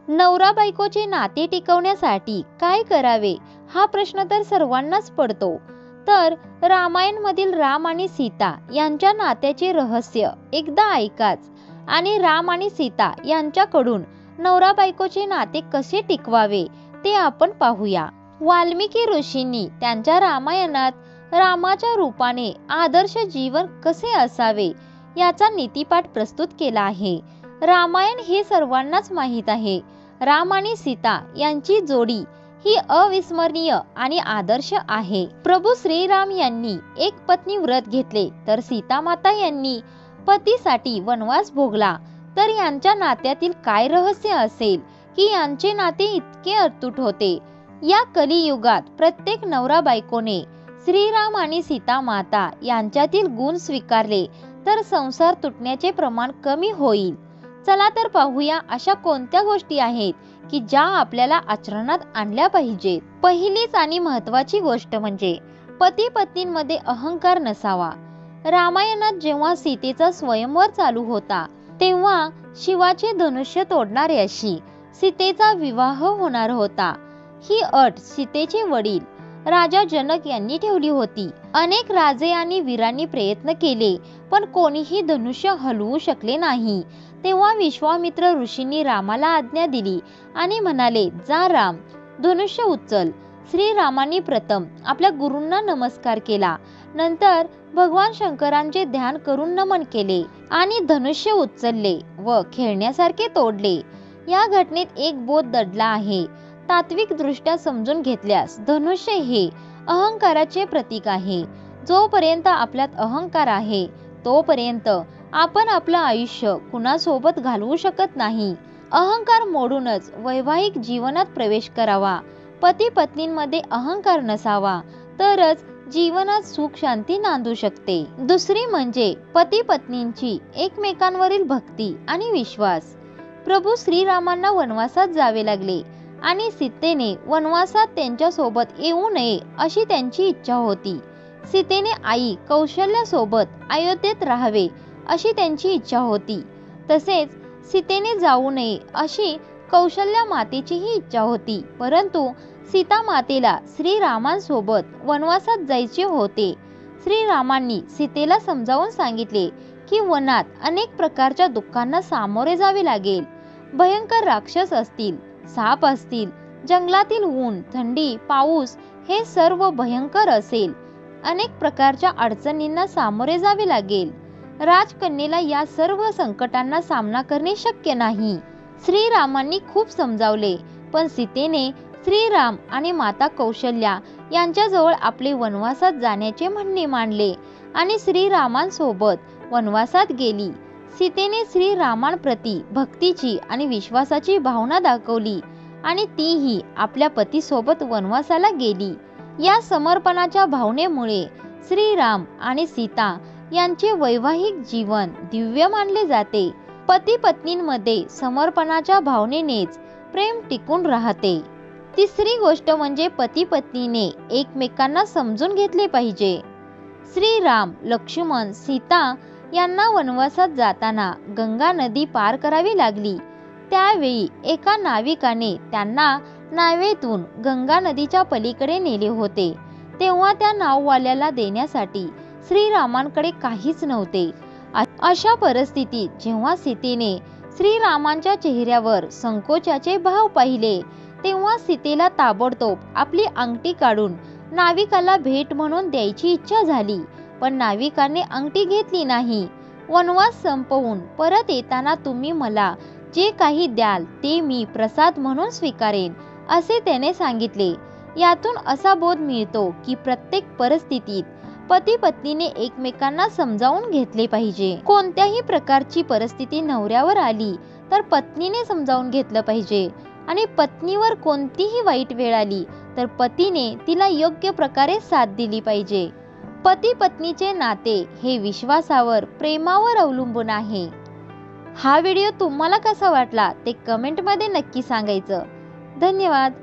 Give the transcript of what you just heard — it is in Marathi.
नवरा बायकोचे नाते टिकवण्यासाठी काय करावे हा प्रश्न तर सर्वांनाच पडतो. तर रामायण मधील राम आणि सीता यांच्या नात्याचे रहस्य एकदा ऐकाच आणि राम आणि सीता यांच्याकडून नवरा बायकोचे नाते कसे टिकवावे ते आपण पाहूया. वाल्मिकी ऋषींनी त्यांच्या रामायणात रामाच्या रूपाने आदर्श जीवन कसे असावे याचा नीतिपाठ प्रस्तुत केला आहे. रामायण हे सर्वांनाच माहीत आहे. राम आणि सीता यांची जोडी ही अविस्मरणीय आणि आदर्श आहे. प्रभू श्रीराम यांनी एक पत्नी व्रत घेतले तर सीता माता यांनी पतीसाठी वनवास भोगला. तर यांच्या नात्यातील काय रहस्य असेल की यांचे नाते इतके अतूट होते. या कलियुगात प्रत्येक नवरा बायकोने श्रीराम आणि सीता माता यांच्यातील गुण स्वीकारले तर संसार तुटण्याचे प्रमाण कमी होईल. चला तर पाहूया अशा कोणत्या गोष्टी आहेत की ज्या आपल्याला आचरणात आणल्या पाहिजेत. पहिलीच आणि महत्त्वाची गोष्ट म्हणजे पती पत्नींमध्ये अहंकार नसावा. रामायणात जेव्हा सीतेचा स्वयंवर चालू होता तेव्हा शिवाचे धनुष्य तोडणाऱ्याशी सीतेचा विवाह होणार होता. ही अट सीतेचे वडील राजा जनक यांनी ठेवली होती. अनेक राजे आणि वीरांनी प्रयत्न केले पण कोणीही धनुष्य हलवू शकले नाही. तेव्हा विश्वामित्र ऋषींनी रामाला आज्ञा दिली आणि म्हणाले, जा राम, धनुष्य उचल. श्रीरामांनी प्रथम आपल्या गुरूंना नमस्कार केला, नंतर भगवान शंकरांचे ध्यान करून नमन केले आणि धनुष्य उचलले व खेळण्यासारखे तोडले. या घटनेत एक बोध दडला आहे. तात्विक दृष्ट्या समजून घेतल्यास धनुष्य हे अहंकाराचे प्रतीक आहे. जोपर्यंत आपल्यात अहंकार आहे तोपर्यंत आपण आपलं आयुष्य कुणासोबत घालवू शकत नाही. अहंकार मोडूनच वैवाहिक जीवनात प्रवेश करावा. पती पत्नींमध्ये अहंकार नसावा तरच जीवनात सुख शांती नांदू शकते. दुसरी म्हणजे पती पत्नींची एकमेकांवरील भक्ती आणि विश्वास. प्रभू श्रीरामांना वनवासात जावे लागले आणि सीतेने वनवासात त्यांच्या सोबत येऊ नये अशी त्यांची इच्छा होती. सीतेने आई कौशल्यासोबत अयोध्येत राहावे अशी त्यांची इच्छा होती. तसेच सीतेने जाऊ नये अशी कौशल्या मातेचीही इच्छा होती. परंतु सीता मातेला श्रीरामांसोबत वनवासात जायचे होते. श्रीरामांनी सीतेला समजावून सांगितले की वनात अनेक प्रकारच्या दुःखांना सामोरे जावे लागेल. भयंकर राक्षस असतील, साप असतील, जंगलातील ऊन, थंडी, पाऊस हे सर्व भयंकर असेल. अनेक प्रकारच्या अडचणींना सामोरे जावे लागेल. राजकन्येला या सर्व संकटांना सामना करणे शक्य नाही. श्रीरामांनी खूप समजावले पण सीतेने श्रीराम आणि माता कौशल्या यांच्याजवळ आपले वनवासात जाण्याचे म्हणणे मांडले आणि श्रीरामांसोबत वनवासात गेली. सीतेने श्रीरामांप्रती भक्तीची आणि विश्वासाची भावना दाखवली आणि तीही आपल्या पतीसोबत वनवासाला गेली. या समर्पणाच्या भावनेमुळे श्रीराम आणि सीता यांचे वैवाहिक जीवन दिव्य मानले जाते. पती पत्नींमध्ये समर्पणाच्या भावनेनेच प्रेम टिकून राहते. तिसरी गोष्ट म्हणजे पती पत्नीने एकमेकांना समजून घेतले पाहिजे. श्रीराम, लक्ष्मण, सीता यांना वनवासात जाताना गंगा नदी पार करावी लागली. त्यावेळी एका नाविकाने त्यांना नावेतून गंगा नदीच्या पलीकडे नेले होते. तेव्हा त्या नाववाल्याला देण्यासाठी श्रीरामांकडे काहीच नव्हते. अशा परिस्थितीत जेव्हा सीतेने श्रीरामांच्या चेहऱ्यावर संकोचाचे भाव पाहिले तेव्हा सीतेला ताबडतोब आपली अंगठी काढून नाविकाला भेट म्हणून द्यायची इच्छा झाली. पण नाविकाने अंगठी घेतली नाही. वनवास संपवून परत येताना तुम्ही मला जे काही द्याल ते मी प्रसाद म्हणून स्वीकारेन असे त्याने सांगितले. यातून असा बोध मिळतो की प्रत्येक परिस्थितीत पती पत्नीने एकमेकांना समजावून घेतले पाहिजे. कोणत्याही प्रकारची परिस्थिती नवऱ्यावर आली तर पत्नीने समजावून घेतलं पाहिजे आणि पत्नीवर कोणतीही वाईट वेळ आली तर पतीने तिला योग्य प्रकारे साथ दिली पाहिजे. पती पत्नीचे नाते हे विश्वासावर, प्रेमावर अवलंबून आहे. हा व्हिडिओ तुम्हाला कसा वाटला ते कमेंटमध्ये नक्की सांगायचं. धन्यवाद.